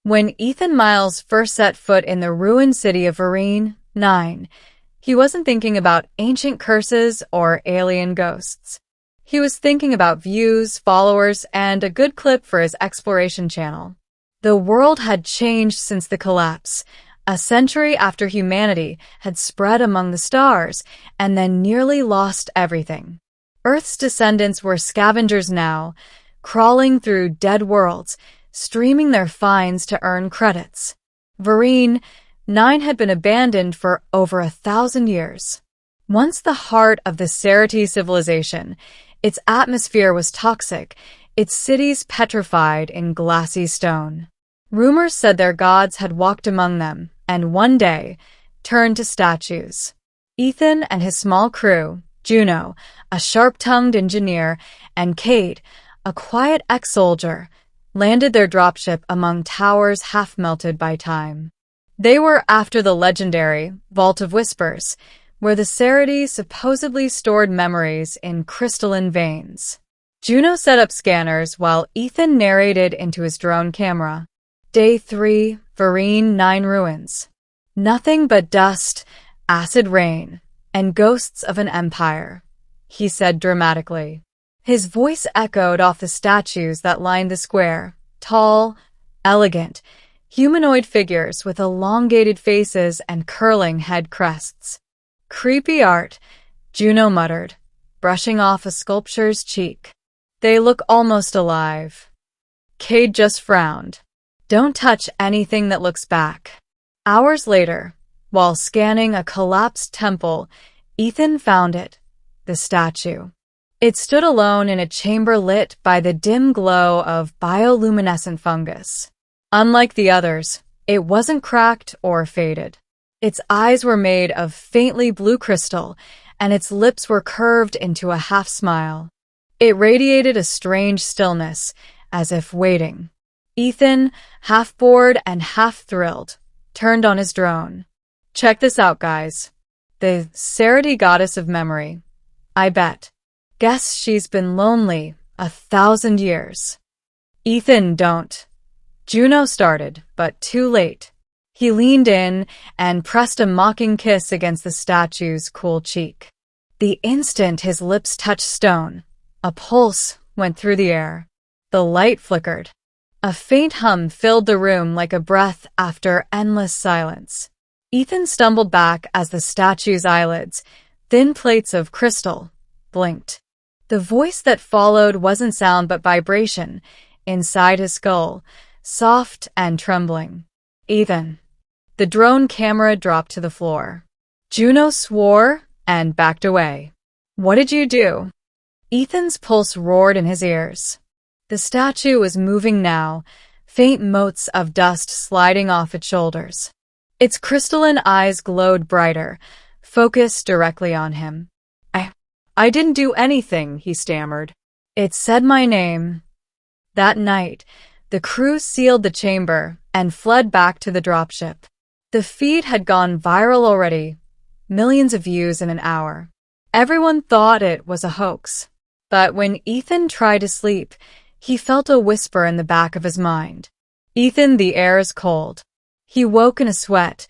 When Ethan Miles first set foot in the ruined city of Vereen 9, he wasn't thinking about ancient curses or alien ghosts. He was thinking about views, followers, and a good clip for his exploration channel. The world had changed since the collapse, a century after humanity had spread among the stars and then nearly lost everything. Earth's descendants were scavengers now, crawling through dead worlds, streaming their finds to earn credits. Vereen 9 had been abandoned for over 1,000 years. Once the heart of the Cerati civilization, its atmosphere was toxic, its cities petrified in glassy stone. Rumors said their gods had walked among them, and one day, turned to statues. Ethan and his small crew, Juno, a sharp-tongued engineer, and Cade, a quiet ex-soldier, landed their dropship among towers half-melted by time. They were after the legendary Vault of Whispers, where the Cerati supposedly stored memories in crystalline veins. Juno set up scanners while Ethan narrated into his drone camera. Day 3, Vereen 9 ruins. Nothing but dust, acid rain, and ghosts of an empire, he said dramatically. His voice echoed off the statues that lined the square, tall, elegant, humanoid figures with elongated faces and curling head crests. Creepy art, Juno muttered, brushing off a sculpture's cheek. They look almost alive. Cade just frowned. Don't touch anything that looks back. Hours later, while scanning a collapsed temple, Ethan found it, the statue. It stood alone in a chamber lit by the dim glow of bioluminescent fungus. Unlike the others, it wasn't cracked or faded. Its eyes were made of faintly blue crystal, and its lips were curved into a half-smile. It radiated a strange stillness, as if waiting. Ethan, half bored and half thrilled, turned on his drone. Check this out, guys. The Cerati goddess of memory. I bet. Guess she's been lonely 1,000 years. Ethan, don't. Juno started, but too late. He leaned in and pressed a mocking kiss against the statue's cool cheek. The instant his lips touched stone, a pulse went through the air. The light flickered. A faint hum filled the room like a breath after endless silence. Ethan stumbled back as the statue's eyelids, thin plates of crystal, blinked. The voice that followed wasn't sound but vibration, inside his skull, soft and trembling. Ethan. The drone camera dropped to the floor. Juno swore and backed away. What did you do? Ethan's pulse roared in his ears. The statue was moving now, faint motes of dust sliding off its shoulders. Its crystalline eyes glowed brighter, focused directly on him. I didn't do anything, he stammered. It said my name. That night, the crew sealed the chamber and fled back to the dropship. The feed had gone viral already, millions of views in an hour. Everyone thought it was a hoax. But when Ethan tried to sleep, he felt a whisper in the back of his mind. Ethan, the air is cold. He woke in a sweat,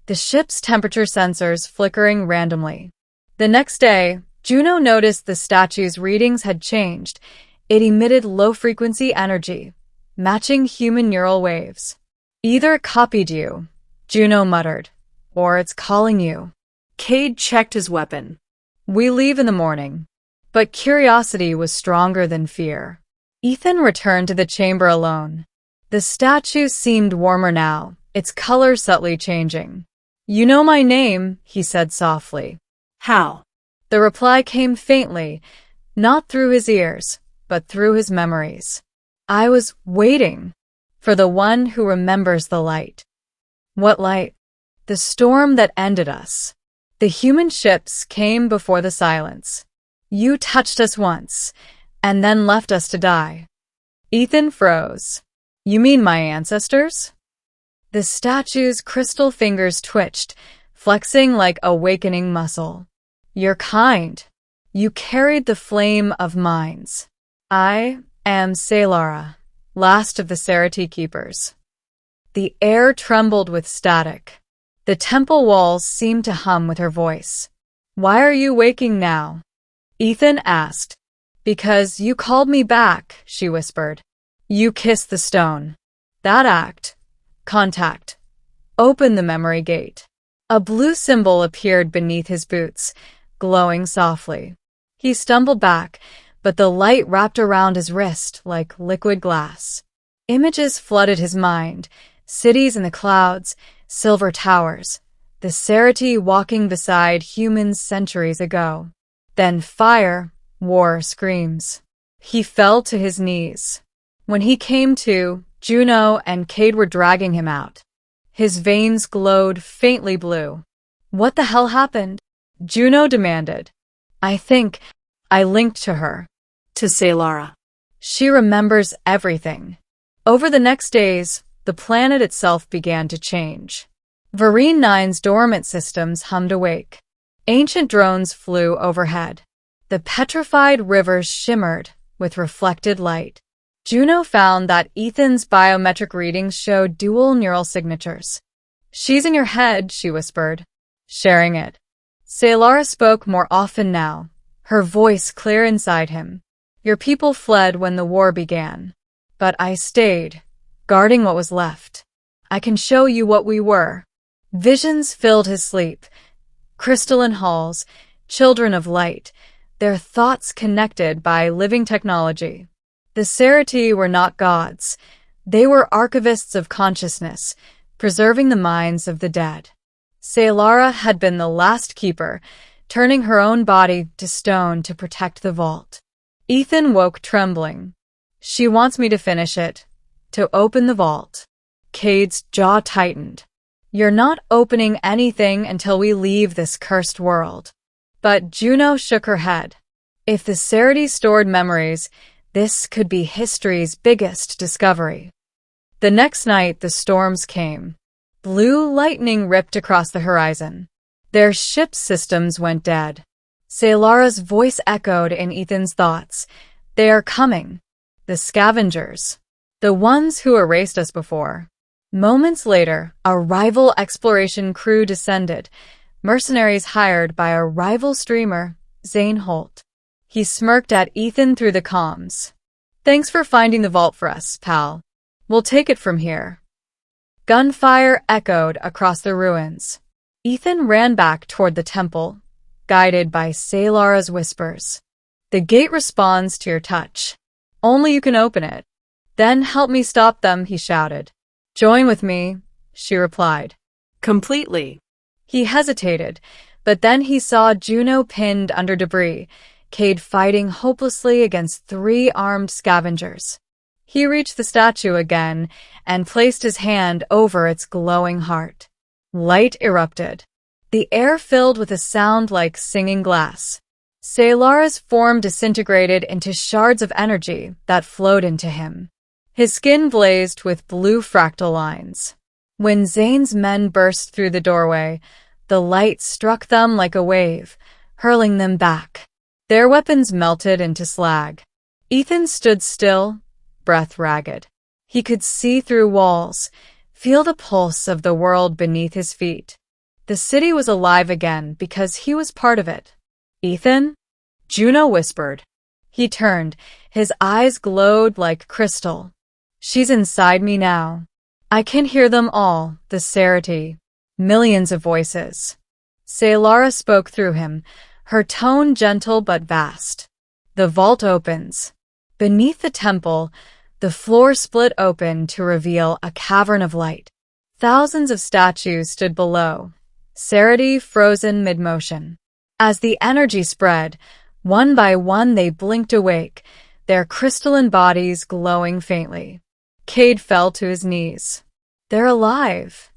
the ship's temperature sensors flickering randomly. The next day, Juno noticed the statue's readings had changed. It emitted low-frequency energy, matching human neural waves. Either it copied you, Juno muttered, or it's calling you. Cade checked his weapon. We leave in the morning. But curiosity was stronger than fear. Ethan returned to the chamber alone. The statue seemed warmer now, its color subtly changing. You know my name, he said softly. How? The reply came faintly, not through his ears, but through his memories. I was waiting for the one who remembers the light. What light? The storm that ended us. The human ships came before the silence. You touched us once, and then left us to die. Ethan froze. You mean my ancestors? The statue's crystal fingers twitched, flexing like awakening muscle. You're kind. You carried the flame of minds. I am Salara, last of the Cerati keepers. The air trembled with static. The temple walls seemed to hum with her voice. "Why are you waking now?" Ethan asked. "Because you called me back," she whispered. "You kissed the stone. That act, contact, opened the memory gate." A blue symbol appeared beneath his boots, glowing softly. He stumbled back, but the light wrapped around his wrist like liquid glass. Images flooded his mind, cities in the clouds, silver towers, the Serity walking beside humans centuries ago. Then fire, war, screams. He fell to his knees. When he came to, Juno and Cade were dragging him out. His veins glowed faintly blue. "What the hell happened?" Juno demanded. "I think I linked to her." To Saylara. She remembers everything. Over the next days, the planet itself began to change. Varine 9's dormant systems hummed awake. Ancient drones flew overhead. The petrified rivers shimmered with reflected light. Juno found that Ethan's biometric readings showed dual neural signatures. "She's in your head," she whispered, sharing it. Saylara spoke more often now, her voice clear inside him. "Your people fled when the war began. But I stayed, guarding what was left. I can show you what we were." Visions filled his sleep. Crystalline halls, children of light, their thoughts connected by living technology. The Serity were not gods. They were archivists of consciousness, preserving the minds of the dead. Saylara had been the last keeper, turning her own body to stone to protect the vault. Ethan woke trembling. "She wants me to finish it, to open the vault." Cade's jaw tightened. "You're not opening anything until we leave this cursed world." But Juno shook her head. If the Serity stored memories, this could be history's biggest discovery. The next night, the storms came. Blue lightning ripped across the horizon. Their ship's systems went dead. Saylara's voice echoed in Ethan's thoughts. "They are coming. The scavengers. The ones who erased us before." Moments later, a rival exploration crew descended, mercenaries hired by a rival streamer, Zane Holt. He smirked at Ethan through the comms. "Thanks for finding the vault for us, pal. We'll take it from here." Gunfire echoed across the ruins. Ethan ran back toward the temple, guided by Saylara's whispers. "The gate responds to your touch. Only you can open it." "Then help me stop them," he shouted. "Join with me," she replied. Completely. He hesitated, but then he saw Juno pinned under debris, Cade fighting hopelessly against 3 armed scavengers. He reached the statue again and placed his hand over its glowing heart. Light erupted. The air filled with a sound like singing glass. Saylara's form disintegrated into shards of energy that flowed into him. His skin blazed with blue fractal lines. When Zane's men burst through the doorway, the light struck them like a wave, hurling them back. Their weapons melted into slag. Ethan stood still, breath ragged. He could see through walls, feel the pulse of the world beneath his feet. The city was alive again because he was part of it. "Ethan?" Juno whispered. He turned. His eyes glowed like crystal. "She's inside me now. I can hear them all, the Serity. Millions of voices." Saylara spoke through him, her tone gentle but vast. "The vault opens." Beneath the temple, the floor split open to reveal a cavern of light. Thousands of statues stood below, Serity frozen mid-motion. As the energy spread, one by one they blinked awake, their crystalline bodies glowing faintly. Cade fell to his knees. "They're alive."